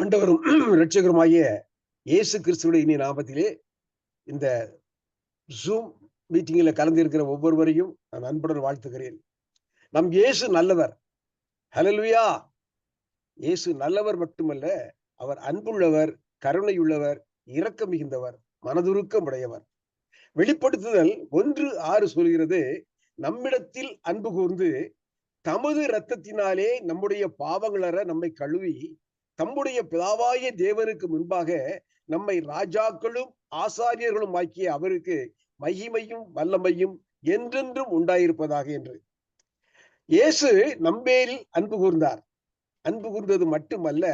ஆண்டவரும் இரட்சகருமாகிய இயேசு கிறிஸ்துவுடைய இனி நாமத்திலே இந்த ஜூம் மீட்டிங்கில் கலந்திருக்கிற ஒவ்வொருவரையும் நான் அன்புடன் வாழ்த்துகிறேன். நம் இயேசு நல்லவர். ஹல்லேலூயா. இயேசு நல்லவர் மட்டுமல்ல, அவர் அன்புள்ளவர், கருணையுள்ளவர், இரக்கம் மிகுந்தவர், மனதுருக்கம் உடையவர். வெளிப்படுத்துதல் 1:6 சொல்கிறது, நம்மிடத்தில் அன்பு கூர்ந்து தமது இரத்தத்தினாலே நம்முடைய பாவங்களற நம்மை கழுவி தம்முடைய பிதாவாகிய தேவனுக்கு முன்பாக நம்மை ராஜாக்களும் ஆசாரியர்களும் ஆக்கிய அவருக்கு மகிமையும் வல்லமையும் என்றென்றும் உண்டாயிருப்பதாக என்று. இயேசு நம்மேல் அன்பு கூர்ந்தார். அன்பு கூர்ந்தது மட்டுமல்ல,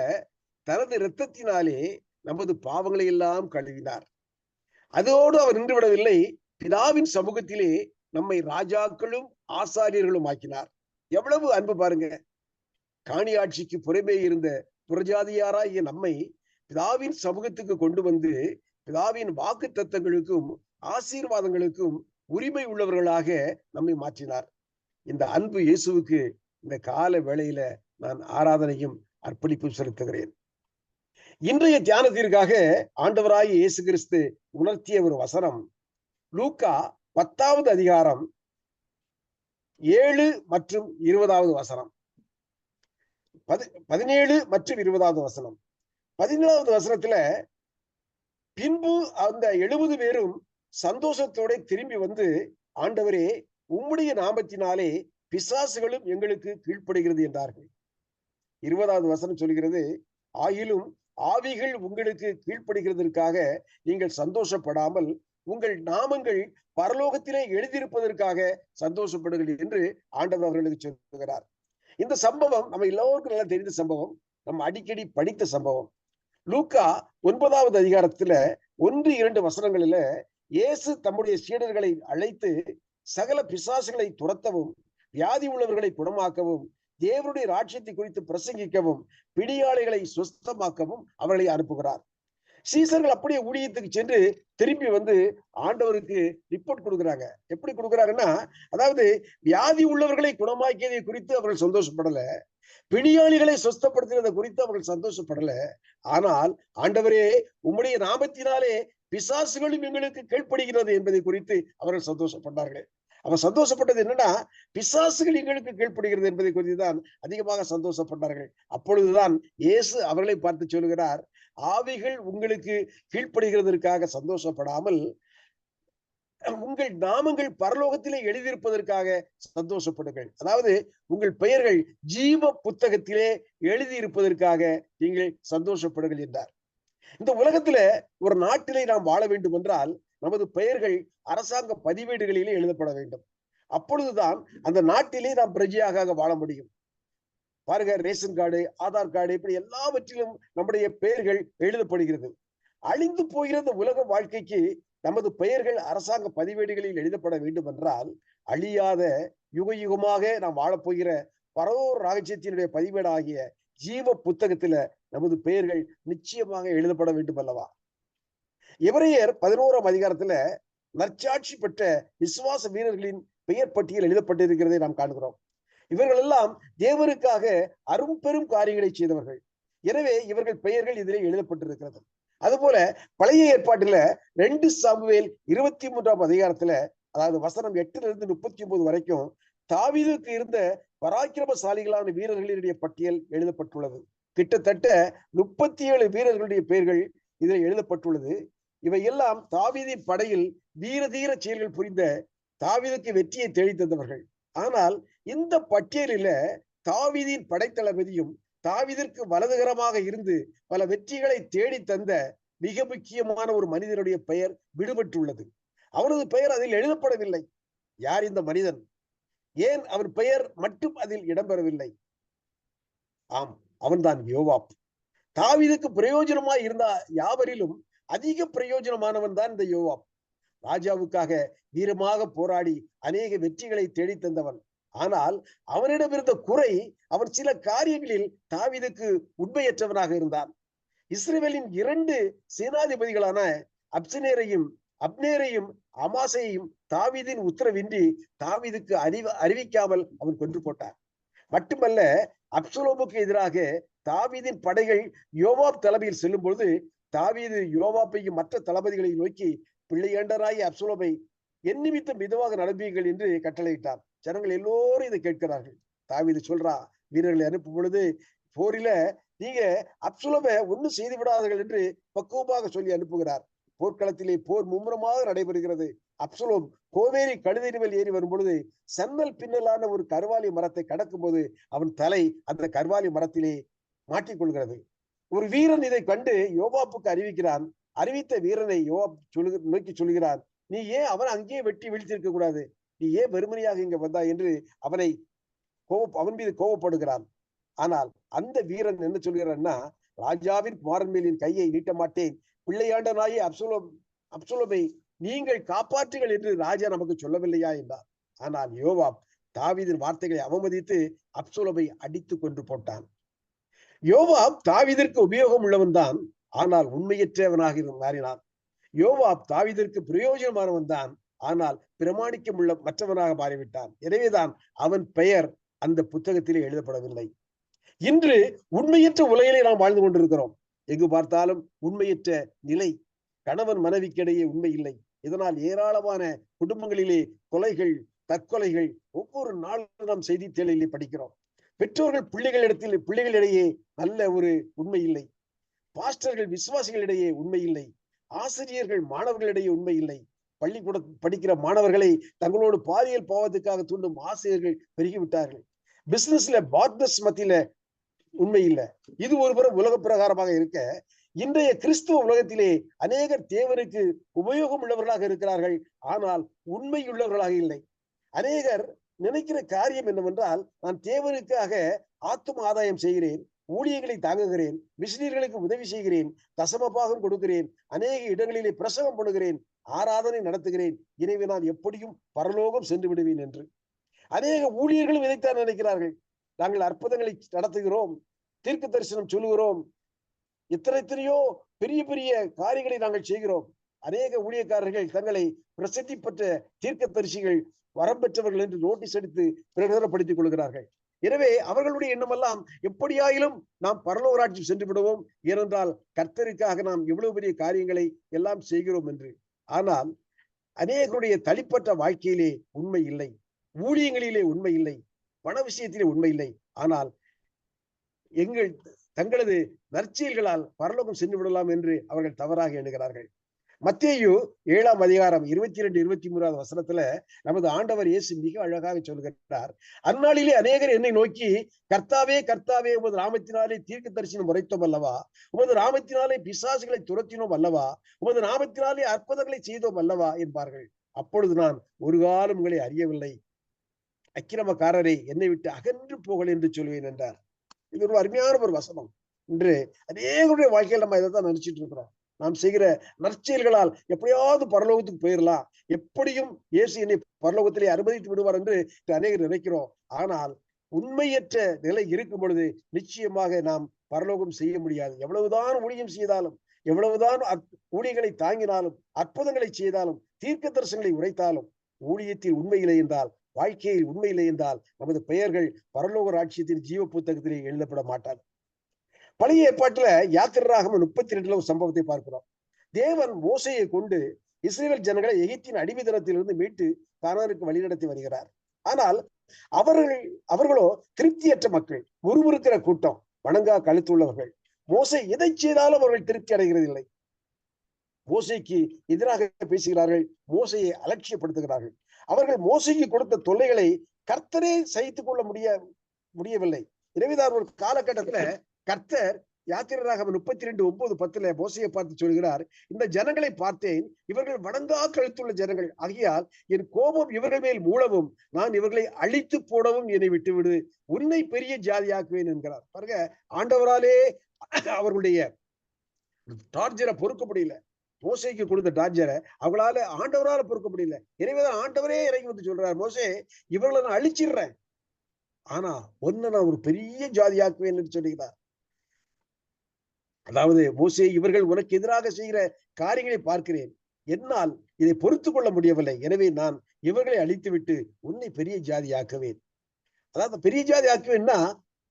தனது இரத்தத்தினாலே நமது பாவங்களை எல்லாம் கழுவினார். அதோடு அவர் நின்றுவிடவில்லை, பிதாவின் சமூகத்திலே நம்மை ராஜாக்களும் ஆசாரியர்களும் ஆக்கினார். எவ்வளவு அன்பு பாருங்க. காணியாட்சிக்கு புறமே இருந்த புறஜாதியாராகிய நம்மை பிதாவின் சமூகத்துக்கு கொண்டு வந்து பிதாவின் வாக்கு தத்தங்களுக்கும் ஆசீர்வாதங்களுக்கும் உரிமை உள்ளவர்களாக நம்மை மாற்றினார். இந்த அன்பு இயேசுவுக்கு இந்த கால வேளையில நான் ஆராதனையும் அர்ப்பணிப்பும் செலுத்துகிறேன். இன்றைய தியானத்திற்காக ஆண்டவராகிய இயேசு கிறிஸ்து உணர்த்திய ஒரு வசனம் லூக்கா 10வது அதிகாரம் 7 மற்றும் 20வது வசனம். 17 மற்றும் 20வது வசனம். 17வது வசனத்துல, பின்பு அந்த 70 பேரும் சந்தோஷத்தோட திரும்பி வந்து, ஆண்டவரே, உம்முடைய நாமத்தினாலே பிசாசுகளும் எங்களுக்கு கீழ்ப்படுகிறது என்றார்கள். 20வது வசனம் சொல்கிறது, ஆயிலும் ஆவிகள் உங்களுக்கு கீழ்ப்படுகிறதற்காக நீங்கள் சந்தோஷப்படாமல் உங்கள் நாமங்கள் பரலோகத்திலே எழுதியிருப்பதற்காக சந்தோஷப்படுங்கள் என்று ஆண்டவர் அவர்களுக்கு சொல்லுகிறார். இந்த சம்பவம் நம்ம எல்லோருக்கும் நல்லா தெரிந்த சம்பவம், நம்ம அடிக்கடி படித்த சம்பவம். லூக்கா 9வது அதிகாரத்துல 1-2 வசனங்களில இயேசு தம்முடைய சீடர்களை அழைத்து சகல பிசாசுகளை துரத்தவும் வியாதி உள்ளவர்களை குணமாக்கவும் தேவனுடைய ராஜ்யத்தை குறித்து பிரசங்கிக்கவும் பிடியாளிகளை சுஸ்தமாக்கவும் அவர்களை அனுப்புகிறார். சீசர்கள் அப்படியே ஊழியத்துக்கு சென்று திரும்பி வந்து ஆண்டவருக்கு ரிப்போர்ட் கொடுக்குறாங்க. எப்படி கொடுக்குறாங்கன்னா, அதாவது வியாதி உள்ளவர்களை குணமாக்கியதை குறித்து அவர்கள் சந்தோஷப்படல, பிணியாளிகளை சுஸ்தப்படுத்தினதை குறித்து அவர்கள் சந்தோஷப்படல. ஆனால் ஆண்டவரே, உம்முடைய நாமத்தினாலே பிசாசுகளும் எங்களுக்கு கீழ்ப்படுகிறது என்பதை குறித்து அவர்கள் சந்தோஷப்பட்டார்கள். அவர் சந்தோஷப்பட்டது என்னன்னா, பிசாசுகள் எங்களுக்கு கீழ்ப்படுகிறது என்பதை குறித்து தான் அதிகமாக சந்தோஷப்பட்டார்கள். அப்பொழுதுதான் இயேசு அவர்களை பார்த்து சொல்லுகிறார், ஆவிகள் உங்களுக்கு கீழ்ப்படுகிறதற்காக சந்தோஷப்படாமல் உங்கள் நாமங்கள் பரலோகத்திலே எழுதியிருப்பதற்காக சந்தோஷப்படுங்கள். அதாவது உங்கள் பெயர்கள் ஜீவ புத்தகத்திலே எழுதியிருப்பதற்காக நீங்கள் சந்தோஷப்படுங்கள் என்றார். இந்த உலகத்துல ஒரு நாட்டிலே நாம் வாழ வேண்டும் என்றால் நமது பெயர்கள் அரசாங்க பதிவேடுகளிலே எழுதப்பட வேண்டும். அப்பொழுதுதான் அந்த நாட்டிலே நாம் பிரஜையாக வாழ முடியும். பாருங்க, ரேஷன் கார்டு, ஆதார் கார்டு, இப்படி எல்லாவற்றிலும் நம்முடைய பெயர்கள் எழுதப்படுகிறது. அழிந்து போகிற இந்த உலக வாழ்க்கைக்கு நமது பெயர்கள் அரசாங்க பதிவேடுகளில் எழுதப்பட வேண்டும் என்றால் அழியாத யுக யுகமாக நாம் வாழப்போகிற பரலோக ராஜ்யத்தினுடைய பதிவேடாகிய ஜீவ புத்தகத்துல நமது பெயர்கள் நிச்சயமாக எழுதப்பட வேண்டும் அல்லவா? எபிரேயர் 11ஆம் அதிகாரத்துல நற்சாட்சி பெற்ற விசுவாச வீரர்களின் பெயர் பட்டியல் எழுதப்பட்டிருக்கிறதை நாம் காண்கிறோம். இவர்கள் எல்லாம் தேவனுக்காக அரும்பெரும் காரியங்களை செய்தவர்கள். எனவே இவர்கள் பெயர்கள் இதிலே எழுதப்பட்டிருக்கிறது. அதுபோல பழைய ஏற்பாட்டுல 2 சாமுவேல் 23ஆம் அதிகாரத்துல, அதாவது வசனம் 8 39 வரைக்கும் தாவீதுக்கு இருந்த பராக்கிரமசாலிகளான வீரர்களினுடைய பட்டியல் எழுதப்பட்டுள்ளது. கிட்டத்தட்ட 37 வீரர்களுடைய பெயர்கள் இதில் எழுதப்பட்டுள்ளது. இவை எல்லாம் தாவீதின் படையில் வீரதீர செயல்கள் புரிந்த தாவீதுக்கு வெற்றியை தேடித் தந்தவர்கள். ஆனால் இந்த பட்டியலில தாவீதின் படைத்தளபதியும் தாவீதிற்கு வலதுகரமாக இருந்து பல வெற்றிகளை தேடி தந்த மிக முக்கியமான ஒரு மனிதனுடைய பெயர் விடுபட்டுள்ளது. அவனது பெயர் அதில் எழுதப்படவில்லை. யார் இந்த மனிதன்? ஏன் அவன் பெயர் மட்டும் அதில் இடம்பெறவில்லை? ஆம், அவன்தான் யோவாப். தாவீதுக்கு பிரயோஜனமாய் இருந்த யாவரிலும் அதிக பிரயோஜனமானவன் தான் இந்த யோவாப். ராஜாவுக்காக வீரமாக போராடி அநேக வெற்றிகளை தேடி தந்தவன். ஆனால் அவனிடம் இருந்த குறை, அவன் சில காரியங்களில் தாவீதுக்கு உண்மையற்றவனாக இருந்தான். இஸ்ரவேலின் 2 சேனாதிபதிகளான அப்னேரையும் அமாசையும் தாவீதின் உத்தரவின்றி தாவீதுக்கு அறிவிக்காமல் அவன் கொன்று போட்டான். மட்டுமல்ல, அப்சலோமுக்கு எதிராக தாவீதின் படைகள் யோவாப் தலைமையில் செல்லும் பொழுது தாவீது யோவாப்பையும் மற்ற தளபதிகளை நோக்கி, பிள்ளையண்டராய் அப்சலோமை என் நிமித்தம் மிதமாக நடப்பீர்கள் என்று கட்டளையிட்டார். ஜனங்கள் எல்லோரும் இதை கேட்கிறார்கள். தாவீது சொல்றா, வீரர்களை அனுப்பும் பொழுது, போரில நீங்க அப்சலோமை ஒன்னும் செய்து விடாதீர்கள் என்று பக்குவமாக சொல்லி அனுப்புகிறார். போர்க்களத்திலே போர் மும்முரமாக நடைபெறுகிறது. அப்சலோம் கோவேரி கழுதை மேல் ஏறி வரும் பொழுது சன்னல் பின்னலான ஒரு கர்வாலி மரத்தை கடக்கும் போது அவன் தலை அந்த கர்வாலி மரத்திலே மாட்டிக்கொள்கிறது. ஒரு வீரன் இதை கண்டு யோவாப்புக்கு அறிவிக்கிறான். அறிவித்த வீரனை யோவாப் நோக்கி சொல்கிறான், நீ ஏன் அவன் அங்கேயே வெட்டி வீழ்த்திருக்க கூடாது, நீ ஏன் வெறுமனையாக இங்க வந்தாய் என்று அவன் மீது கோபப்படுகிறான். ஆனால் அந்த வீரன் என்ன சொல்கிறான்னா, ராஜாவின் குமாரன் மேல் என் கையை நீட்ட மாட்டேன், பிள்ளையாண்டனாயே அப்சலோமை நீங்கள் காப்பாற்றுங்கள் என்று ராஜா நமக்கு சொல்லவில்லையா என்றார். ஆனால் யோவாப் தாவீதின் வார்த்தைகளை அவமதித்து அப்சலோமை அடித்து கொன்று போட்டான். யோவாப் தாவீதிற்கு உபயோகம் உள்ளவன் தான், ஆனால் உண்மையற்றவனாக மாறினான். யோவாப் தாவீதிற்கு பிரயோஜனமானவன் தான், ஆனால் பிரமாணிக்கம் உள்ள மற்றவனாக மாறிவிட்டான். எனவேதான் அவன் பெயர் அந்த புத்தகத்திலே எழுதப்படவில்லை. இன்று உண்மையற்ற உலகிலே நாம் வாழ்ந்து கொண்டிருக்கிறோம். எங்கு பார்த்தாலும் உண்மையற்ற நிலை. கணவன் மனைவிக்கிடையே உண்மை இல்லை. இதனால் ஏராளமான குடும்பங்களிலே கொலைகள், தற்கொலைகள் ஒவ்வொரு நாளும் நாம் செய்தித்தாளிலே படிக்கிறோம். பெற்றோர்கள் பிள்ளைகளிடையே நல்ல ஒரு உண்மை இல்லை. பாஸ்டர்கள் விசுவாசிகளிடையே உண்மை இல்லை. ஆசிரியர்கள் மாணவர்களிடையே உண்மை இல்லை. பள்ளிக்கூட படிக்கிற மாணவர்களை தங்களோடு பாலியல் பாவத்துக்காக தூண்டும் ஆசிரியர்கள் பெருகிவிட்டார்கள். பிசினஸ்ல பார்ட்னர்ஸ் மத்தியில உண்மை இல்லை. இது ஒருபுறம் உலக பிரகாரமாக இருக்க, இன்றைய கிறிஸ்துவ உலகத்திலே அநேகர் தேவனுக்கு உபயோகம் உள்ளவர்களாக இருக்கிறார்கள், ஆனால் உண்மை உள்ளவர்களாக இல்லை. அநேகர் நினைக்கிற காரியம் என்னவென்றால், நான் தேவனுக்காக ஆத்தும ஆதாயம் செய்கிறேன், ஊழியர்களை தாங்குகிறேன், மிஷினர்களுக்கு உதவி செய்கிறேன், தசமபாகம் கொடுக்கிறேன், அநேக இடங்களிலே பிரசவம் பண்ணுகிறேன், ஆராதனை நடத்துகிறேன், எனவே நான் எப்படியும் பரலோகம் சென்று விடுவேன் என்று. அநேக ஊழியர்களும் இதைத்தான் நினைக்கிறார்கள். நாங்கள் அற்புதங்களை நடத்துகிறோம், தீர்க்க தரிசனம் சொல்லுகிறோம், எத்தனையோ பெரிய பெரிய காரியங்களை நாங்கள் செய்கிறோம். அநேக ஊழியக்காரர்கள் தங்களை பிரசித்தி பெற்ற தீர்க்க தரிசிகள், வரம் பெற்றவர்கள் என்று நோட்டீஸ் அடித்து பிரகடனப்படுத்திக் கொள்கிறார்கள். எனவே அவர்களுடைய எண்ணமெல்லாம் எப்படியாயிலும் நாம் பரலோகராட்சி சென்று விடுவோம், ஏனென்றால் கர்த்தருக்காக நாம் எவ்வளவு பெரிய காரியங்களை எல்லாம் செய்கிறோம் என்று. ஆனால் அநேகருடைய தனிப்பட்ட வாழ்க்கையிலே உண்மை இல்லை, ஊழியங்களிலே உண்மை இல்லை, பண விஷயத்திலே உண்மை இல்லை. ஆனால் தங்களது நற்செயல்களால் பரலோகம் சென்று விடலாம் என்று அவர்கள் தவறாக எண்ணுகிறார்கள். மத்தேயு 7ஆம் அதிகாரம் 22, 23 வசனத்துல நமது ஆண்டவர் இயேசு மிக அழகாக சொல்கிறார், அந்நாளிலே அநேகர் என்னை நோக்கி, கர்த்தாவே கர்த்தாவே, உமது நாமத்தினாலே தீர்க்க தரிசனம் உரைத்தோம் அல்லவா, உமது நாமத்தினாலே பிசாசுகளை துரத்தினோம் அல்லவா, உமது நாமத்தினாலே அற்புதங்களை செய்தோம் அல்லவா என்பார்கள். அப்பொழுது நான் ஒரு காலம் உங்களை அறியவில்லை, அக்கிரமக்காரரை என்னை விட்டு அகன்று போகல் என்று சொல்வேன் என்றார். இது ஒரு அருமையான ஒரு வசனம். இன்று அநேகருடைய வாழ்க்கையில் நம்ம இதை தான் நினைச்சிட்டு இருக்கிறோம். நாம் செய்கிற நற்செயல்களால் எப்படியாவது பரலோகத்துக்கு போயிடலாம், எப்படியும் இயேசு என்னை பரலோகத்திலே அனுமதித்து விடுவார் என்று அநேகர் நினைக்கிறோம். ஆனால் உண்மையற்ற நிலை இருக்கும் பொழுது நிச்சயமாக நாம் பரலோகம் செய்ய முடியாது. எவ்வளவுதான் ஊழியம் செய்தாலும், எவ்வளவுதான் ஊழியர்களை தாங்கினாலும், அற்புதங்களை செய்தாலும், தீர்க்க தரிசனங்களை உரைத்தாலும், ஊழியத்தில் உண்மை இல்லை என்றால், வாழ்க்கையில் உண்மை இல்லை என்றால், நமது பெயர்கள் பரலோக ராட்சியத்தின் ஜீவ புத்தகத்திலே எழுதப்பட மாட்டாது. பழைய ஏற்பாட்டுல யாத்திராகமம் 32 ஒரு சம்பவத்தை பார்க்கிறோம். தேவன் மோசையை கொண்டு இஸ்ரேல் ஜனங்களை எகிப்தின் அடிமைத்தனத்திலிருந்து மீட்டு கானானுக்கு வழிநடத்தி வருகிறார். ஆனால் அவர்களோ திருப்தியற்ற மக்கள், முறுமுறுக்கிற கூட்டம், வணங்கா கழுத்துள்ளவர்கள். மோசை எதை செய்தாலும் அவர்கள் திருப்தி அடைகிறதில்லை. மோசைக்கு எதிராக பேசுகிறார்கள், மோசையை அலட்சியப்படுத்துகிறார்கள். அவர்கள் மோசைக்கு கொடுத்த தொல்லைகளை கர்த்தரே சகித்துக் கொள்ள முடியவில்லை. எனவேதான் ஒரு காலகட்டத்துல கர்த்தர் யாத்திராகமம் 32:9-10 மோசையை பார்த்து சொல்கிறார், இந்த ஜனங்களை பார்த்தேன், இவர்கள் வணங்கா கழுத்துள்ள ஜனங்கள் ஆகியால் என் கோபம் இவர்கள் மேல் மூலவும் நான் இவர்களை அழித்து போடவும் என்னை விட்டுவிடு, உன்னை பெரிய ஜாதியாக்குவேன் என்கிறார். பாருங்க, ஆண்டவராலே அவர்களுடைய டார்ச்சரை பொறுக்க முடியல. மோசைக்கு கொடுத்த டார்ச்சரை அவங்களால ஆண்டவரால பொறுக்க முடியல. எனவேதான் ஆண்டவரே இறங்கி வந்து சொல்றார், மோசே இவர்களை நான் அழிச்சிடுறேன், ஆனா ஒன்னு நான் ஒரு பெரிய ஜாதியாக்குவேன் என்று சொல்லுகிறார். அதாவது, மோசே இவர்கள் உனக்கு எதிராக செய்கிற காரியங்களை பார்க்கிறேன், என்னால் இதை பொறுத்து கொள்ள முடியவில்லை, எனவே நான் இவர்களை அழித்துவிட்டு உன்னை பெரிய ஜாதியாக்குவேன். அதாவது பெரிய ஜாதி ஆக்குவேன்னா,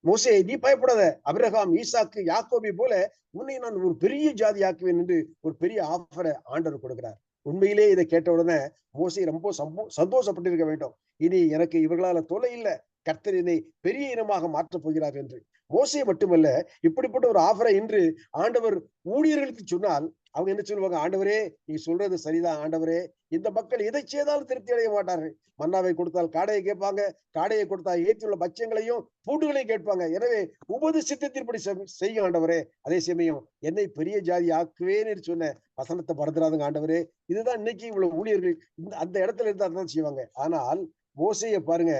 மோசே நீ பயப்படாத, அபிரகாம், ஈசாக்கு, யாக்கோபை போல உன்னை நான் ஒரு பெரிய ஜாதி ஆக்குவேன் என்று ஒரு பெரிய ஆஃபரை ஆண்டவர் கொடுக்கிறார். உண்மையிலே இதை கேட்ட உடனே மோசே ரொம்ப சந்தோஷப்பட்டிருக்க வேண்டும். இனி எனக்கு இவர்களால தொல்லை இல்லை, கர்த்தர் என்னை பெரிய இனமாக மாற்றப் போகிறார் என்று. மோசே மட்டுமல்ல, இப்படிப்பட்ட ஒரு ஆஃபரை இன்று ஆண்டவர் ஊழியர்களுக்கு சொன்னால் அவங்க என்ன சொல்லுவாங்க? ஆண்டவரே, நீ சொல்றது சரிதான் ஆண்டவரே, இந்த மக்கள் எதை செய்தாலும் திருப்தி அடைய மாட்டார்கள். மன்னாவை கொடுத்தால் காடையை கேட்பாங்க, காடையை கொடுத்தால் ஏற்றியுள்ள பட்சங்களையும் பூண்டுகளையும் கேட்பாங்க. எனவே உமது சித்தத்தின்படி செய்யும் ஆண்டவரே. அதே சமயம் என்னை பெரிய ஜாதி ஆக்குவேன் என்று சொன்ன வசனத்தை மறந்துடாதுங்க ஆண்டவரே. இதுதான் இன்னைக்கு இவ்வளவு ஊழியர்கள் அந்த இடத்துல இருந்து அதான் செய்வாங்க. ஆனால் மோசையை பாருங்க,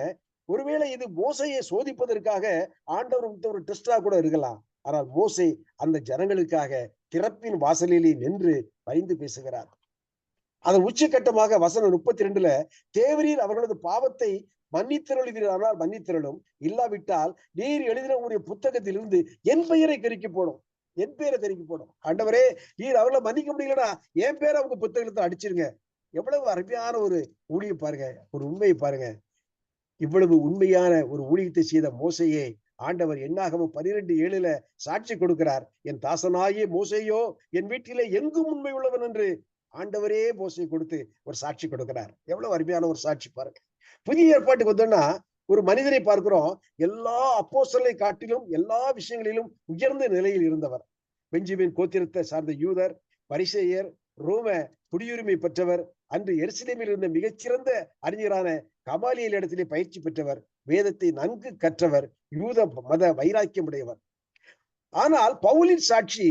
ஒருவேளை இது மோசையை சோதிப்பதற்காக ஆண்டவர் ஒரு டெஸ்டா கூட இருக்கலாம். ஆனால் மோசே அந்த ஜனங்களுக்காக திறப்பின் வாசலிலே நின்று பரிந்து பேசுகிறார். அதன் உச்சகட்டமாக வசனம் 32ல, தேவரீர் அவர்களது பாவத்தை மன்னித்தருளுவீரானால் மன்னித்தருளும், இல்லாவிட்டால் நீர் எழுதின உங்களுடைய புத்தகத்திலிருந்து என் பெயரை கருக்கி போடும், என் பேரை கருக்கி போடும். ஆண்டவரே, நீர் அவர்களை மன்னிக்க முடியலடா, என் பேரை அவங்க புத்தகத்தை அடிச்சிருங்க. எவ்வளவு அருமையான ஒரு ஊழியம் பாருங்க, ஒரு உண்மையை பாருங்க. இவ்வளவு உண்மையான ஒரு ஊழியத்தை செய்த மோசையே ஆண்டவர் என்னாகமம் 12:7 சாட்சி கொடுக்கிறார். என் தாசனாகிய மோசையோ என் வீட்டிலே எங்கும் உண்மை உள்ளவன் என்று ஆண்டவரே மோசை கொடுத்து ஒரு சாட்சி கொடுக்கிறார். எவ்வளவு அருமையான ஒரு சாட்சி பாருங்க. புதிய ஏற்பாட்டுக்கு வந்தோம்னா ஒரு மனிதனை பார்க்கிறோம், எல்லா அப்போஸ்தலரை காட்டிலும் எல்லா விஷயங்களிலும் உயர்ந்த நிலையில் இருந்தவர். பெஞ்சமின் கோத்திரத்தை சார்ந்த யூதர், பரிசேயர், ரோம குடியுரிமை பெற்றவர், அன்று எருசலேமில் இருந்த மிகச்சிறந்த அறிஞரான கமாலியல் இடத்திலே பயிற்சி பெற்றவர், வேதத்தை நன்கு கற்றவர், யூத மத வைராக்கியம் உடையவர். ஆனால் பவுலின் சாட்சி,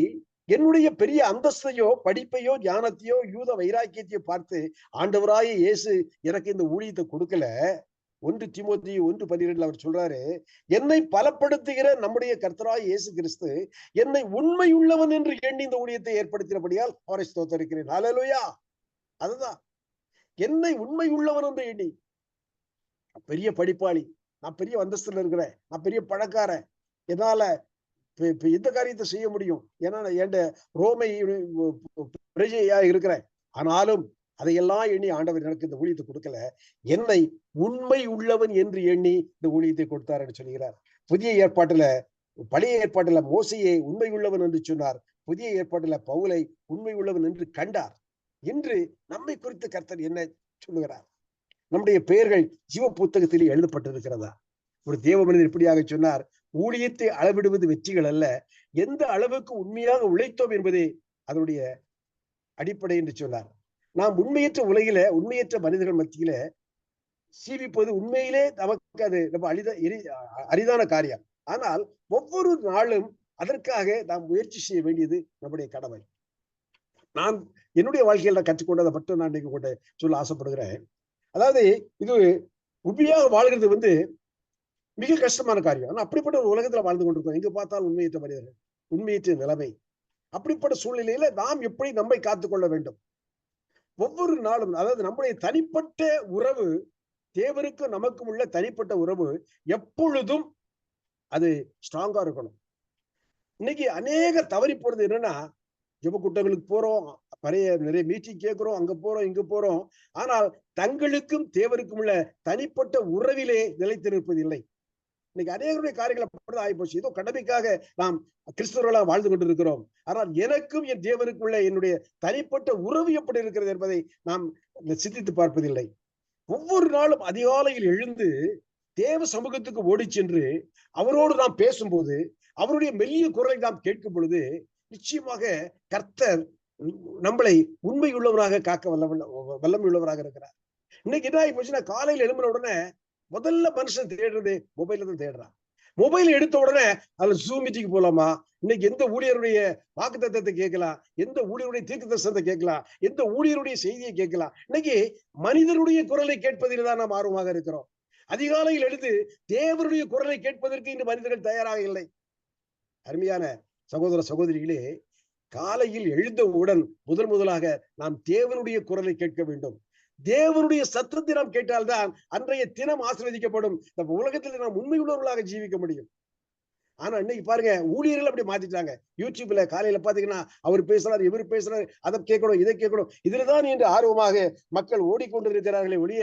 என்னுடைய பெரிய அந்தஸ்தையோ படிப்பையோ ஞானத்தையோ யூத வைராக்கியத்தையோ பார்த்து ஆண்டவராய இயேசு எனக்கு இந்த ஊழியத்தை கொடுக்கல. 1 தீமோத்தேயு 1:12 அவர் சொல்றாரு, என்னை பலப்படுத்துகிற நம்முடைய கர்த்தராய இயேசு கிறிஸ்து என்னை உண்மை உள்ளவன் என்று எண்ணி இந்த ஊழியத்தை ஏற்படுத்தினபடியால் அவரை ஸ்தோத்தரிக்கிறேன். ஹல்லேலூயா. அதுதான், என்னை உண்மை உள்ளவன் என்று எண்ணி. பெரிய படிப்பாளி, நான் பெரிய அந்தஸ்துல இருக்கிறேன், நான் பெரிய பணக்காரன், என்னால இந்த காரியத்தை செய்ய முடியும், ஏன்னா என் ரோமை பிரஜையா இருக்கிறேன். ஆனாலும் அதையெல்லாம் எண்ணி ஆண்டவர் எனக்கு இந்த ஊழியத்தை கொடுக்கல, என்னை உண்மை உள்ளவன் என்று எண்ணி இந்த ஊழியத்தை கொடுத்தார் சொல்கிறார். புதிய ஏற்பாட்டுல, பழைய ஏற்பாட்டுல மோசையை உண்மை உள்ளவன் என்று சொன்னார், புதிய ஏற்பாட்டுல பவுலை உண்மை உள்ளவன் என்று கண்டார். இன்று நம்மை குறித்து கர்த்தர் என்ன சொல்லுகிறார்? நம்முடைய பெயர்கள் ஜீவ புத்தகத்தில் எழுதப்பட்டிருக்கிறதா? ஒரு தேவ மனிதர் இப்படியாக சொன்னார், ஊழியத்தை அளவிடுவது வெற்றிகள் அல்ல, எந்த அளவுக்கு உண்மையாக உழைத்தோம் என்பதே அதனுடைய அடிப்படை என்று சொன்னார். நாம் உண்மையற்ற உலகில, உண்மையற்ற மனிதர்கள் மத்தியில சீவிப்பது உண்மையிலே நமக்கு அது நம்ம அரிதான காரியம். ஆனால் ஒவ்வொரு நாளும் அதற்காக நாம் முயற்சி செய்ய வேண்டியது நம்முடைய கடமை. நான் என்னுடைய வாழ்க்கையில் நான் கற்றுக்கொண்டதை மட்டும் நான் இன்னைக்கு கூட சொல்ல ஆசைப்படுகிறேன். அதாவது இது உண்மையாக வாழ்கிறது மிக கஷ்டமான காரியம். ஆனா அப்படிப்பட்ட ஒரு உலகத்துல வாழ்ந்து கொண்டிருக்கோம். எங்க பார்த்தாலும் உண்மையற்ற மனிதர்கள், உண்மையற்ற நிலைமை. அப்படிப்பட்ட சூழ்நிலையில நாம் எப்படி நம்மை காத்துக்கொள்ள வேண்டும்? ஒவ்வொரு நாளும், அதாவது நம்முடைய தனிப்பட்ட உறவு, தேவருக்கும் நமக்கும் உள்ள தனிப்பட்ட உறவு எப்பொழுதும் அது ஸ்ட்ராங்கா இருக்கணும். இன்னைக்கு அநேக தவறி போறது என்னன்னா, ஜெப கூட்டங்களுக்கு போறோம், நிறைய மீட்டிங் கேட்கிறோம், அங்க போறோம், இங்க போறோம். ஆனால் தங்களுக்கும் தேவருக்கும் உள்ள தனிப்பட்ட உறவிலே நிலைத்து நிற்பதில்லை. இன்னைக்கு அநேகருடைய காரியங்கள் அப்படிதான் ஆகிப்போச்சு. ஏதோ கடமைக்காக நாம் கிறிஸ்தவர்களாக வாழ்ந்து கொண்டிருக்கிறோம். ஆனால் எனக்கும் என் தேவனுக்குள்ள என்னுடைய தனிப்பட்ட உறவு எப்படி இருக்கிறது என்பதை நாம் சிந்தித்து பார்ப்பதில்லை. ஒவ்வொரு நாளும் அதிகாலையில் எழுந்து தேவ சமூகத்துக்கு ஓடி சென்று அவரோடு நாம் பேசும்போது, அவருடைய மெல்லிய குரலை நாம் கேட்கும் பொழுது, நிச்சயமாக கர்த்தர் நம்மளை உண்மை உள்ளவராக காக்க வல்லமை உள்ளவராக இருக்கிறார். இன்னைக்கு என்ன ஆகி போச்சுன்னா, காலையில் எழும்பின உடனே முதல்ல மனுஷன் தேடுறது மொபைல தான் தேடுறான். மொபைல் எடுத்த உடனே அதுல ஜூம் மீட்டிங் போலாமா, இன்னைக்கு எந்த ஊழியருடைய வாக்குத்தத்தத்தை கேட்கலாம், எந்த ஊழியருடைய தீர்க்க தரிசனத்தை கேட்கலாம், எந்த ஊழியருடைய செய்தியை கேட்கலாம். இன்னைக்கு மனிதனுடைய குரலை கேட்பதில் தான் நாம் ஆர்வமாக இருக்கிறோம். அதிகாலையில் எழுந்து தேவனுடைய குரலை கேட்பதற்கு இன்று மனிதர்கள் தயாராக இல்லை. அருமையான சகோதர சகோதரிகளே, காலையில் எழுந்தவுடன் முதலாக நாம் தேவனுடைய குரலை கேட்க வேண்டும். தேவனுடைய சத்தத்தை நாம் கேட்டால்தான் அன்றைய தினம் ஆசீர்வதிக்கப்படும். இந்த உலகத்தில் நாம் உண்மை உள்ளவர்களாக ஜீவிக்க முடியும். ஆனா இன்னைக்கு பாருங்க, ஊழியர்கள் அப்படி மாத்திட்டாங்க. யூடியூப்ல காலையில பாத்தீங்கன்னா அவர் பேசுறாரு, இவர் பேசுறாரு, அதை கேட்கணும், இதை கேட்கணும், இதுலதான் என்று ஆர்வமாக மக்கள் ஓடிக்கொண்டிருக்கிறார்களே ஒழிய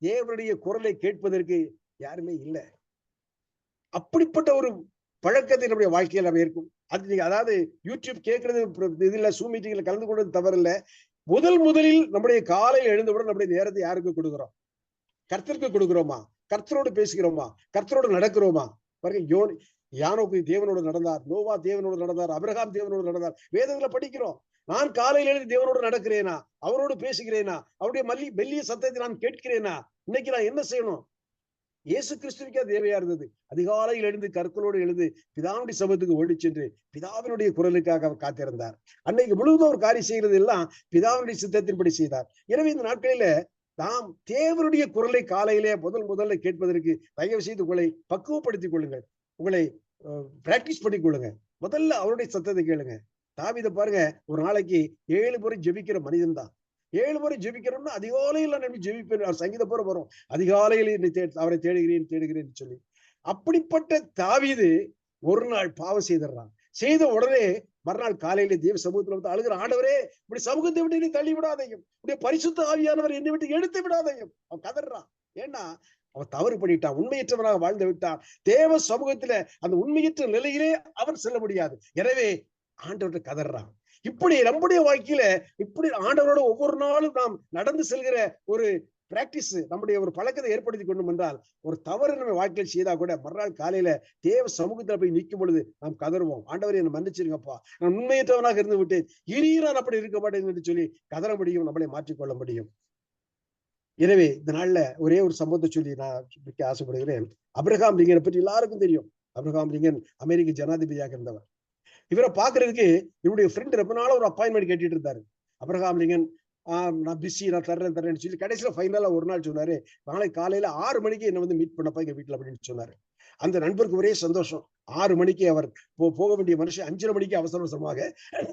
தேவனுடைய குரலை கேட்பதற்கு யாருமே இல்லை. அப்படிப்பட்ட ஒரு பழக்கத்தை நம்முடைய வாழ்க்கையில் நம்ம இருக்கும். அது நீங்க அதாவது யூடியூப் கேட்கறது இதுல Zoom மீட்டிங்ல கலந்து கொள்வது தவறில்ல. முதலில் நம்முடைய காலையில் எழுந்தவுடன் நம்முடைய நேரத்தை யாருக்கு கொடுக்கிறோம்? கர்த்தருக்கு கொடுக்கிறோமா? கர்த்தரோடு பேசுகிறோமா? கர்த்தரோடு நடக்கிறோமா? பாருங்க, யானோக்கு தேவனோடு நடந்தார், நோவா தேவனோடு நடந்தார், அபிரகாம் தேவனோடு நடந்தார். வேதங்களை படிக்கிறோம். நான் காலையில் எழுந்து தேவனோடு நடக்கிறேனா? அவரோடு பேசுகிறேனா? அவருடைய மெல்லிய சத்தத்தை நான் கேட்கிறேனா? இன்னைக்கு நான் என்ன செய்யணும்? இயேசு கிறிஸ்துவுக்கே தேவையா இருந்தது. அதிகாலையில் எழுந்து கற்களோடு எழுந்து பிதாவுடைய சமூகத்துக்கு ஓடி சென்று பிதாவினுடைய குரலுக்காக அவர் காத்திருந்தார். அன்னைக்கு முழுவதும் ஒரு காரியம் செய்கிறது எல்லாம் பிதாவினுடைய சித்தத்தின்படி செய்தார். எனவே இந்த நாட்களில நாம் தேவனுடைய குரலை காலையிலே முதல்ல கேட்பதற்கு தயவு செய்து உங்களை பக்குவப்படுத்திக் கொள்ளுங்கள். உங்களை பிராக்டிஸ் பண்ணிக் கொள்ளுங்க. முதல்ல அவருடைய சத்தத்தை கேளுங்க. தாவீதை பாருங்க, ஒரு நாளைக்கு 7 முறை ஜெபிக்கிற மனிதன் தான். 7 முறை ஜெபிக்கிறோம்னா அதிகாலையில் நான் ஜெபிப்பேன். அவர் சங்கீத போற வரும், அதிகாலையில் அவரை தேடுகிறேன் சொல்லி. அப்படிப்பட்ட தாவீது ஒரு நாள் பாவம் செய்திடறான். செய்த உடனே மறுநாள் காலையில தேவ சமூகத்துல வந்து அழுகிற, ஆண்டவரே இப்படி சமூகத்தை விட்டு நீ தள்ளி விடாதையும், இப்படி பரிசுத்த ஆவியானவர் என்னை விட்டு எடுத்து விடாதையும். அவன் கதறான். ஏன்னா அவன் தவறு பண்ணிட்டான், உண்மையற்றவனாக வாழ்ந்து விட்டான். தேவ சமூகத்துல அந்த உண்மையற்ற நிலையிலே அவன் செல்ல முடியாது. எனவே ஆண்டவர்கிட்ட கதறான். இப்படி நம்முடைய வாழ்க்கையில இப்படி ஆண்டவரோட ஒவ்வொரு நாளும் நாம் நடந்து செல்கிற ஒரு பிராக்டிஸ், நம்முடைய ஒரு பழக்கத்தை ஏற்படுத்தி கொண்டோம் என்றால், ஒரு தவறு நம்ம வாழ்க்கையில் செய்தா கூட மறுநாள் காலையில தேவ சமூகத்துல போய் நிற்கும் பொழுது நாம் கதறுவோம், ஆண்டவரே என்னை மன்னிச்சிருங்கப்பா, நான் உண்மையற்றவனாக இருந்து விட்டேன், இனி நான் அப்படி இருக்க மாட்டேன் என்று சொல்லி கதற முடியும், நம்மளை மாற்றிக்கொள்ள முடியும். எனவே இந்த நாள்ல ஒரே ஒரு சம்பவத்தை சொல்லி நான் ஆசைப்படுகிறேன். அப்ரஹாம் லிங்கனை பற்றி எல்லாருக்கும் தெரியும். அப்ரஹாம் லிங்கன் அமெரிக்க ஜனாதிபதியாக இருந்தவர். இவரை பாக்குறதுக்கு இவருடைய ஃப்ரெண்ட் ரொம்ப நாள ஒரு அப்பாயின்மெண்ட் கேட்டுட்டு இருந்தாரு. அப்ரஹாம் லிங்கன் நான் பிஸி, நான் தர்றேன்னு சொல்லி கடைசியில ஃபைனலா ஒரு நாள் சொன்னாரு, நாளை காலையில 6 மணிக்கு என்ன வந்து மீட் பண்ணப்பா எங்க வீட்டுல அப்படின்னு சொன்னாரு. அந்த நண்பருக்கு ஒரே சந்தோஷம். 6 மணிக்கு அவர் போக வேண்டிய மனுஷன் 5:30 மணிக்கு அவசர அவசரமாக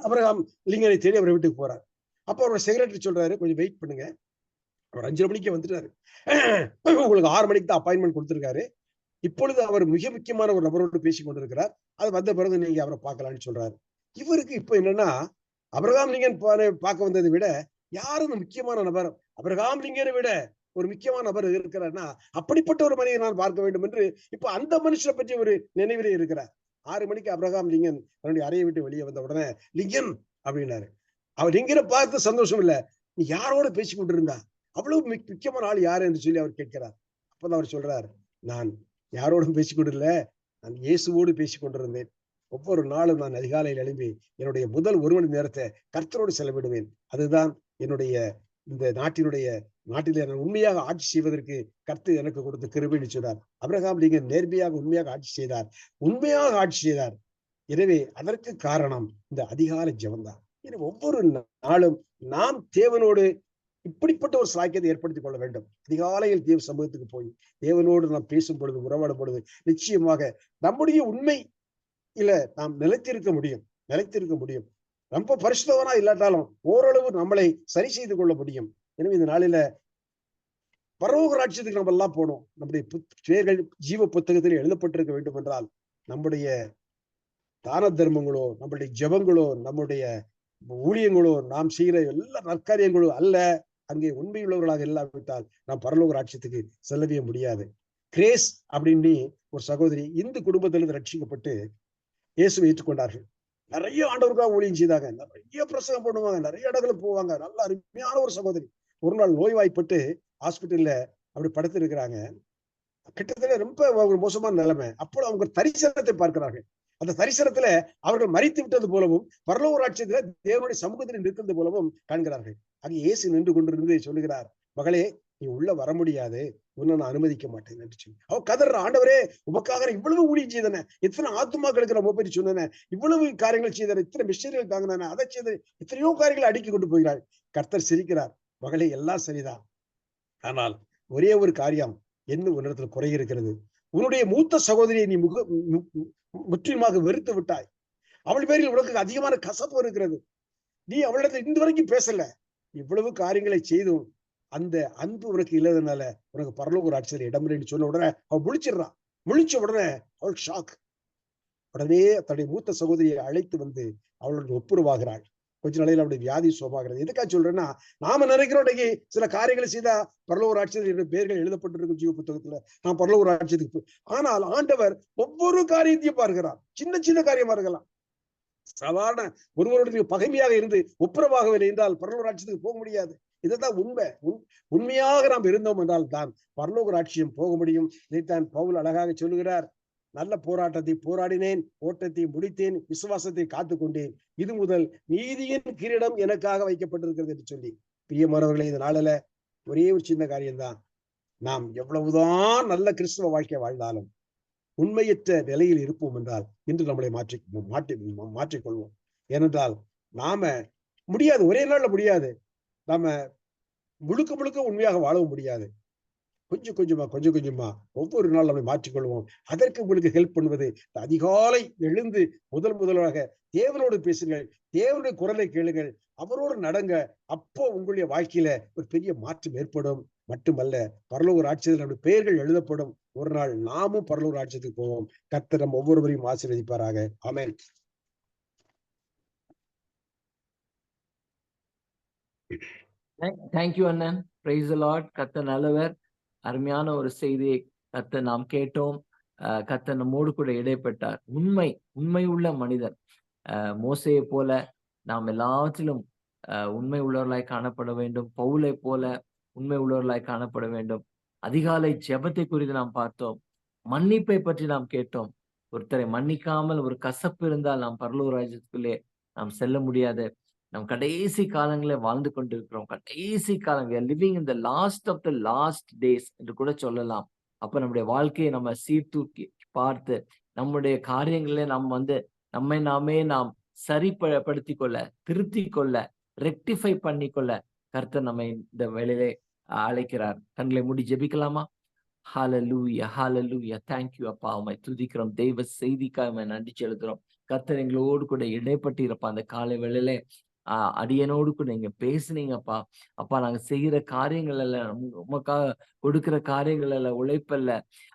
அப்ரஹாம் லிங்கனை தேடி அவர் வீட்டுக்கு போறாரு. அப்ப அவரோட செக்ரட்டரி சொல்றாரு, கொஞ்சம் வெயிட் பண்ணுங்க, அவர் 5:30 மணிக்கு வந்துட்டாரு, உங்களுக்கு 6 மணிக்கு தான் அப்பாயின்மெண்ட் கொடுத்திருக்காரு, இப்பொழுது அவர் மிக முக்கியமான ஒரு நபரோடு பேசிக் கொண்டிருக்கிறார், அது வந்த பிறகு நீங்க அவரை பார்க்கலாம்னு சொல்றாரு. இவருக்கு இப்ப என்னன்னா, அப்ரஹாம் லிங்கன் பார்க்க வந்ததை விட யாரும் முக்கியமான நபர், அப்ரஹாம் லிங்கனை விட ஒரு முக்கியமான நபர் இருக்கிறார்னா அப்படிப்பட்ட ஒரு மனிதனை நான் பார்க்க வேண்டும் என்று இப்ப அந்த மனுஷனை பற்றி ஒரு நினைவிலே இருக்கிறார். 6 மணிக்கு அப்ரஹாம் லிங்கன் தன்னுடைய அறையை விட்டு வெளியே வந்த உடனே, லிங்கன் அப்படின்னாரு. அவர் லிங்கனை பார்த்து சந்தோஷம் இல்ல, நீ யாரோட பேசிக் கொண்டிருந்தா, அவ்வளவு முக்கியமான ஆள் யாரு என்று சொல்லி அவர் கேட்கிறார். அப்பதான் அவர் சொல்றார், நான் யாரோடும் பேசிக் கொண்டிருந்த, நான் இயேசுவோடு பேசிக் கொண்டிருந்தேன். ஒவ்வொரு நாளும் நான் அதிகாலையில் எழும்பி என்னுடைய முதல் 1 மணி நேரத்தை கர்த்தரோடு செலவிடுவேன். அதுதான் என்னுடைய இந்த நாட்டிலே நான் உண்மையாக ஆட்சி செய்வதற்கு கர்த்தர் எனக்கு கொடுத்த கிருபைன்னு சொன்னார். அப்ரஹாம் லிங்கன் நேர்மையாக உண்மையாக ஆட்சி செய்தார், உண்மையாக ஆட்சி செய்தார். எனவே அதற்கு காரணம் இந்த அதிகாலை ஜெபம்தான். ஒவ்வொரு நாளும் நாம் தேவனோடு இப்படிப்பட்ட ஒரு சாக்கியத்தை ஏற்படுத்திக் கொள்ள வேண்டும். அதிகாலையில் தேவ சமூகத்துக்கு போய் தேவனோடு நாம் பேசும் பொழுது, உறவாடும் பொழுது நிச்சயமாக நம்முடைய உண்மை நாம் நிலைத்திருக்க முடியும். ரொம்ப பரிசுத்தவனா இல்லாட்டாலும் ஓரளவு நம்மளை சரி செய்து கொள்ள முடியும். எனவே இந்த நாளில பரலோக ராஜ்யத்துக்கு நம்ம எல்லாம் போனோம், நம்முடைய பெயர்கள் ஜீவ புத்தகத்தில் எழுதப்பட்டிருக்க வேண்டும் என்றால் நம்முடைய தான தர்மங்களோ, நம்முடைய ஜெபங்களோ, நம்முடைய ஊழியங்களோ, நாம் செய்கிற எல்லா நற்காரியங்களோ அல்ல, அங்கே உண்மையுள்ளவர்களாக இல்லாவிட்டால் நாம் பரலோக ராஜ்யத்துக்கு செல்லவே முடியாது. கிரேஸ் அப்படின்னு ஒரு சகோதரி இந்து குடும்பத்திலிருந்து ரட்சிக்கப்பட்டு இயேசுவை ஏற்றுக்கொண்டார்கள். நிறைய ஆண்டவருக்காக ஊழியம் செய்தாங்க, நிறைய பிரசங்கம் பண்ணுவாங்க, நிறைய இடங்களுக்கு போவாங்க, நல்ல அருமையான ஒரு சகோதரி. ஒரு நாள் நோய்வாய்ப்பட்டு ஹாஸ்பிட்டல்ல அப்படி படுத்து இருக்கிறாங்க. கிட்டத்தட்ட ரொம்ப ஒரு மோசமான நிலைமை. அப்போ அவங்க தரிசனத்தை பார்க்கிறார்கள். அந்த தரிசனத்துல அவர்கள் மரித்து விட்டது போலவும் பரலோக ராஜ்யத்துல தேவனுடைய சமூகத்தில் நிற்கிறது போலவும் காண்கிறார்கள். அங்கே இயேசு நின்று கொண்டிருந்து சொல்லுகிறார், மகளே நீ உள்ள வர முடியாது, உன்னை நான் அனுமதிக்க மாட்டேன் என்று சொல்லி அவ கதற, ஆண்டவரே உமக்காக இவ்வளவு ஊழியம் செய்தன, எத்தனை ஆத்துமாக்களுக்கு நம்ம பற்றி சொன்னன, இவ்வளவு காரியங்கள் செய்தன, இத்தனை மிஷனரிகள் தாங்கின, அதை செய்த எத்தனையோ காரியங்களை அடுக்கி கொண்டு போகிறாள். கர்த்தர் சிரிக்கிறார், மகளே எல்லாம் சரிதான், ஆனால் ஒரே ஒரு காரியம் என்ன உன்னிடத்துல குறை இருக்கிறது, உன்னுடைய மூத்த சகோதரியை நீ முற்றிலுமாக வெறுத்து விட்டாய், அவள் பேரில் உனக்கு அதிகமான கசப்பு இருக்கிறது, நீ அவளிடத்துல இந்த வரைக்கும் பேசல, இவ்வளவு காரியங்களை செய்தும் அந்த அன்பு உனக்கு இல்லாதனால உனக்கு பரலோக ராஜ்யத்தில் இடம் இல்லைன்னு சொன்ன உடனே அவள் முழிச்சிடறான். முழிச்ச உடனே அவள் ஷாக். உடனே தன்னுடைய மூத்த சகோதரியை அழைத்து வந்து அவளுடைய ஒப்புரவாகிறாள். கொஞ்ச நாளையில அவருடைய வியாதி சுகமாகிறது. எதுக்காக சொல்றேன்னா, நாம நினைக்கிறோம் இன்னைக்கு சில காரியங்களை செய்தா பரலோக ராஜ்யத்தில் என்னுடைய பெயர்கள் எழுதப்பட்டிருக்கும் ஜீவ புத்தகத்துல, நான் பரலோக ராஜ்யத்துக்கு ஆனால் ஆண்டவர் ஒவ்வொரு காரியத்தையும் பார்க்கிறார். சின்ன சின்ன காரியமா இருக்கலாம். சாதாரண ஒருவருடைய பகைமையாக இருந்து ஒப்புரவாகவில்லை என்றால் பரலோக ராஜ்யத்துக்கு போக முடியாது. இதுதான் உண்மை. உண்மையாக நாம் இருந்தோம் என்றால் தான் பரலோக ராஜ்யம் போக முடியும். இதைத்தான் பவுல் அழகாக சொல்லுகிறார். நல்ல போராட்டத்தை போராடினேன், ஓட்டத்தை முடித்தேன், விசுவாசத்தை காத்துக் கொண்டேன். இது முதல் நீதியின் கிரீடம் எனக்காக வைக்கப்பட்டிருக்கிறது என்று சொல்லி. பிரியமானவர்களே, இந்த நாளில ஒரே ஒரு சின்ன காரியம்தான். நாம் எவ்வளவுதான் நல்ல கிறிஸ்தவ வாழ்க்கை வாழ்ந்தாலும் உண்மையற்ற நிலையில் இருப்போம் என்றால் இன்று நம்மளை மாற்றிக்கொள்வோம். ஏனென்றால் நாம முடியாது, ஒரே நாள்ல முடியாது. நாம முழுக்க முழுக்க உண்மையாக வாழவும் முடியாது. கொஞ்சம் கொஞ்சமா ஒவ்வொரு நாள் நம்மை மாற்றிக்கொள்வோம். அதற்கு உங்களுக்கு ஹெல்ப் பண்ணுவது அதிகாலை எழுந்து முதலாக தேவனோடு பேசுங்கள், தேவனுடைய குரலை கேளுங்கள், அவரோடு நடங்க. அப்போ உங்களுடைய வாழ்க்கையில ஒரு பெரிய மாற்றம் ஏற்படும். மட்டுமல்ல, பரலோக ராஜ்யத்தில் நம்முடைய பெயர்கள் எழுதப்படும். ஒரு நாள் நாமும் பரலோக ராஜ்யத்துக்கு போவோம். கர்த்தர் நம் ஒவ்வொருவரையும் ஆசீர்வதிப்பாராக. ஆமென். தேங்க்யூ அண்ணன். Praise the Lord. கர்த்தர் நல்லவர். அருமையான ஒரு செய்தியை கர்த்தர் நாம் கேட்டோம். கர்த்தர் நம்மோடு கூட இடைப்பட்டார். உண்மை உள்ள மனிதர். மோசையை போல நாம் எல்லாவற்றிலும் உண்மை உள்ளவர்களாய் காணப்பட வேண்டும். பவுலை போல உண்மை உள்ளவர்களாய் காணப்பட வேண்டும். அதிகாலை ஜெபத்தை குறித்து நாம் பார்த்தோம். மன்னிப்பை பற்றி நாம் கேட்டோம். ஒருத்தரை மன்னிக்காமல் ஒரு கசப்பு இருந்தால் நாம் பரலோக ராஜ்யத்துக்குள்ளே நாம் செல்ல முடியாது. நம் கடைசி காலங்களே வாழ்ந்து கொண்டிருக்கிறோம். கடைசி காலங்கள், living in the last of the last days என்று கூட சொல்லலாம். அப்ப நம்முடைய வாழ்க்கையை நம்ம சீர்தூக்கி பார்த்து நம்முடைய காரியங்களே நம்மை நாமே நாம் சரிப்படுத்திக் கொள்ள, திருத்திக் கொள்ள, ரெக்டிஃபை பண்ணிக்கொள்ள கர்த்தர் நம்மை இந்த வேளையிலே அழைக்கிறார். கண்களை மூடி ஜெபிக்கலாமா? ஹalleluya, hallelujah. Thank you அப்பா. உம்மை துதிக்கிறோம். தெய்வ செய்திக்காக உம்மை நன்றி செலுத்துறோம். கர்த்தர் எங்களோடு கூட இடைப்பட்டு இருப்பா அந்த காலை வேளையிலே அடியனோடு கூட நீங்க பேசுனீங்கப்பா. அப்பா, நாங்க செய்கிற காரியங்கள் எல்லாம் உமக்காக கொடுக்கிற காரியங்கள் எல்லாம் உழைப்பல்ல.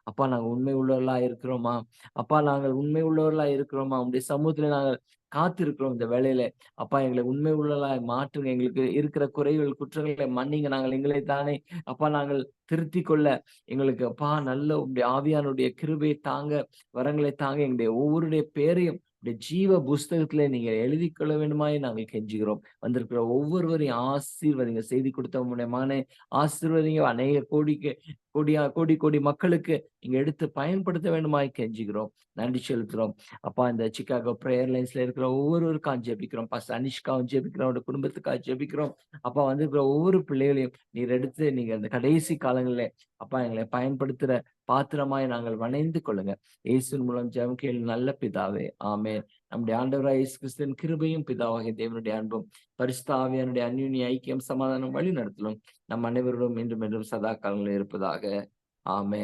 அப்பா, நாங்க உண்மை உள்ளவர்களா இருக்கிறோமா? அப்பா, நாங்கள் உண்மை உள்ளவர்களா இருக்கிறோமா? உங்களுடைய சமூகத்துல நாங்கள் காத்திருக்கிறோம் இந்த வேளையில. அப்பா, எங்களை உண்மை உள்ளவர்களாய் மாற்றுங்க. எங்களுக்கு இருக்கிற குறைகள், குற்றங்களை மன்னிங்க. நாங்கள் எங்களை தானே அப்பா நாங்கள் திருத்திக் கொள்ள எங்களுக்கு அப்பா நல்ல உங்களுடைய ஆவியானுடைய கிருபையை தாங்க, வரங்களை தாங்க, எங்களுடைய ஒவ்வொருடைய பேரையும் ஜீவ புஸ்தகத்துல நீங்க எழுதி கொள்ள வேண்டுமாய் நாங்கள் கெஞ்சுகிறோம். வந்திருக்கிற ஒவ்வொருவரையும் ஆசீர்வதிங்க. செய்தி கொடுத்த மூலமான ஆசீர்வதிங்க. அநேக கோடி மக்களுக்கு நீங்க எடுத்து பயன்படுத்த வேண்டுமாய் கெஞ்சுகிறோம். நன்றி செலுத்துறோம். அப்பா, இந்த சிக்காகோ பிரேயர் லைன்ஸ்ல இருக்கிற ஒவ்வொருவருக்காக ஜெபிக்கிறோம். பாஸ்டர் அனிஷ்காவும் ஜெபிக்கிறோம். அவருடைய குடும்பத்துக்காக ஜெபிக்கிறோம். அப்பா, வந்திருக்கிற ஒவ்வொரு பிள்ளைகளையும் நீர் எடுத்து நீங்க இந்த கடைசி காலங்களிலே அப்பா எங்களை பயன்படுத்துற பாத்திரமாய் நாங்கள் வணைந்து கொள்ளுங்க. இயேசுவின் மூலம் ஜெபம் கேளு நல்ல பிதாவே. ஆமென். நம்முடைய ஆண்டவராய் இயேசு கிறிஸ்துவின் கிருபையும் பிதாவாகிய தேவனுடைய அன்பும் பரிசுத்த ஆவியானுடைய அந்யோன்ய ஐக்கியம் சமாதானம் வழி நடத்தலும் நம் அனைவரோடும் இன்றும் என்றும் சதா காலங்களில் இருப்பதாக. ஆமென்.